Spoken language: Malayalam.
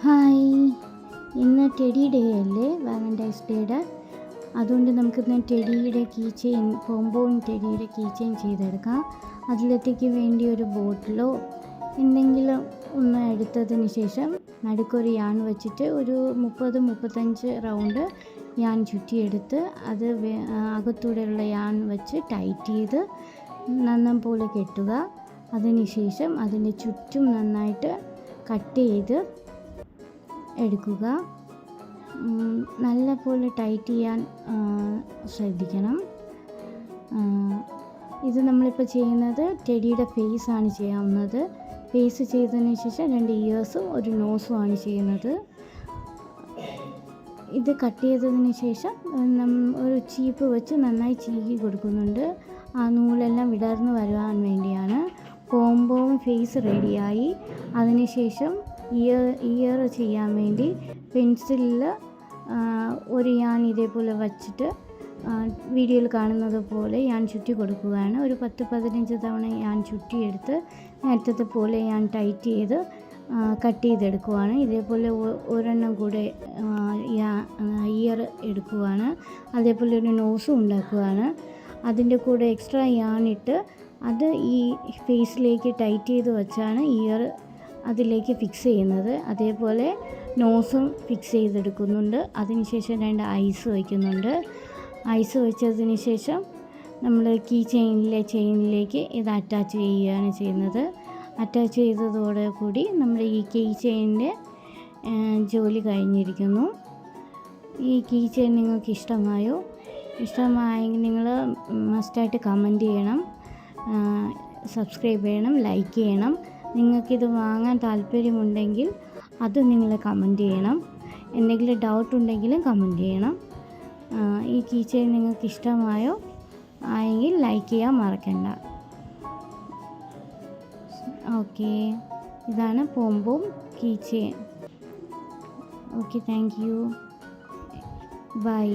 ഹായ്, ഇന്ന് ടെഡി ഡേ അല്ലേ, വാലൻറ്റൈൻസ് ഡേയുടെ. അതുകൊണ്ട് നമുക്കിന്ന് ടെഡിയുടെ കീ ചെയിൻ, പോംപോയും ടെഡിയുടെ കീ ചെയിൻ ചെയ്തെടുക്കാം. അതിലത്തേക്ക് വേണ്ടി ഒരു ബോട്ടിലോ എന്തെങ്കിലും ഒന്ന് എടുത്തതിന് ശേഷം നടുക്കൊരു യാൺ വെച്ചിട്ട് ഒരു 30-35 റൗണ്ട് യാൺ ചുറ്റിയെടുത്ത് അത് അകത്തൂടെയുള്ള യാൺ വെച്ച് ടൈറ്റ് ചെയ്ത് നന്നം പോലെ കെട്ടുക. അതിനുശേഷം അതിൻ്റെ ചുറ്റും നന്നായിട്ട് കട്ട് ചെയ്ത് എടുക്കുക. നല്ല പോലെ ടൈറ്റ് ചെയ്യാൻ ശ്രദ്ധിക്കണം. ഇത് നമ്മളിപ്പോൾ ചെയ്യുന്നത് ടെഡിയുടെ ഫേസാണ് ചെയ്യാവുന്നത്. ഫേസ് ചെയ്തതിന് ശേഷം 2 ഇയേഴ്സും ഒരു നോസും ആണ് ചെയ്യുന്നത്. ഇത് കട്ട് ചെയ്തതിന് ശേഷം ഒരു ചീപ്പ് വെച്ച് നന്നായി ചീകി കൊടുക്കുന്നുണ്ട്. ആ നൂലെല്ലാം വിടർന്ന് വരുവാൻ വേണ്ടിയാണ്. പോംപോം ഫേസ് റെഡിയായി. അതിനുശേഷം ഇയർ ചെയ്യാൻ വേണ്ടി പെൻസിലിൽ ഒരു യാൺ ഇതേപോലെ വച്ചിട്ട് വീഡിയോയിൽ കാണുന്നത് പോലെ യാൺ ചുറ്റി കൊടുക്കുകയാണ്. ഒരു 10-15 തവണ യാൺ ചുറ്റിയെടുത്ത് നേരത്തെ പോലെ യാൺ ടൈറ്റ് ചെയ്ത് കട്ട് ചെയ്തെടുക്കുവാണ്. ഇതേപോലെ ഒരെണ്ണം കൂടെ ഇയർ എടുക്കുവാണ്. അതേപോലെ ഒരു നോസും ഉണ്ടാക്കുകയാണ്. അതിൻ്റെ കൂടെ എക്സ്ട്രാ യാണിട്ട് അത് ഈ ഫേസിലേക്ക് ടൈറ്റ് ചെയ്ത് വെച്ചാണ് ഇയർ അതിലേക്ക് ഫിക്സ് ചെയ്യുന്നത്. അതേപോലെ നോസും ഫിക്സ് ചെയ്തെടുക്കുന്നുണ്ട്. അതിനുശേഷം 2 ഐസ് വയ്ക്കുന്നുണ്ട്. ഐസ് വെച്ചതിന് ശേഷം നമ്മൾ കീ ചെയിനിലേക്ക് ഇത് അറ്റാച്ച് ചെയ്യുകയാണ് ചെയ്യുന്നത്. അറ്റാച്ച് ചെയ്തതോടെ കൂടി നമ്മുടെ ഈ കീ ചെയിനിൻ്റെ ജോലി കഴിഞ്ഞിരിക്കുന്നു. ഈ കീ ചെയിൻ നിങ്ങൾക്ക് ഇഷ്ടമായെങ്കിൽ നിങ്ങൾ മസ്റ്റായിട്ട് കമൻറ്റ് ചെയ്യണം, സബ്സ്ക്രൈബ് ചെയ്യണം, ലൈക്ക് ചെയ്യണം. നിങ്ങൾക്കിത് വാങ്ങാൻ താല്പര്യമുണ്ടെങ്കിൽ അത് നിങ്ങൾ കമൻറ്റ് ചെയ്യണം. എന്തെങ്കിലും ഡൗട്ട് ഉണ്ടെങ്കിലും കമൻറ്റ് ചെയ്യണം. ഈ കീ ചെയിൻ നിങ്ങൾക്ക് ഇഷ്ടമായോ ആയെങ്കിൽ ലൈക്ക് ചെയ്യാൻ മറക്കണ്ട. ഓക്കെ, ഇതാണ് pompom key chain. Okay, thank you, by.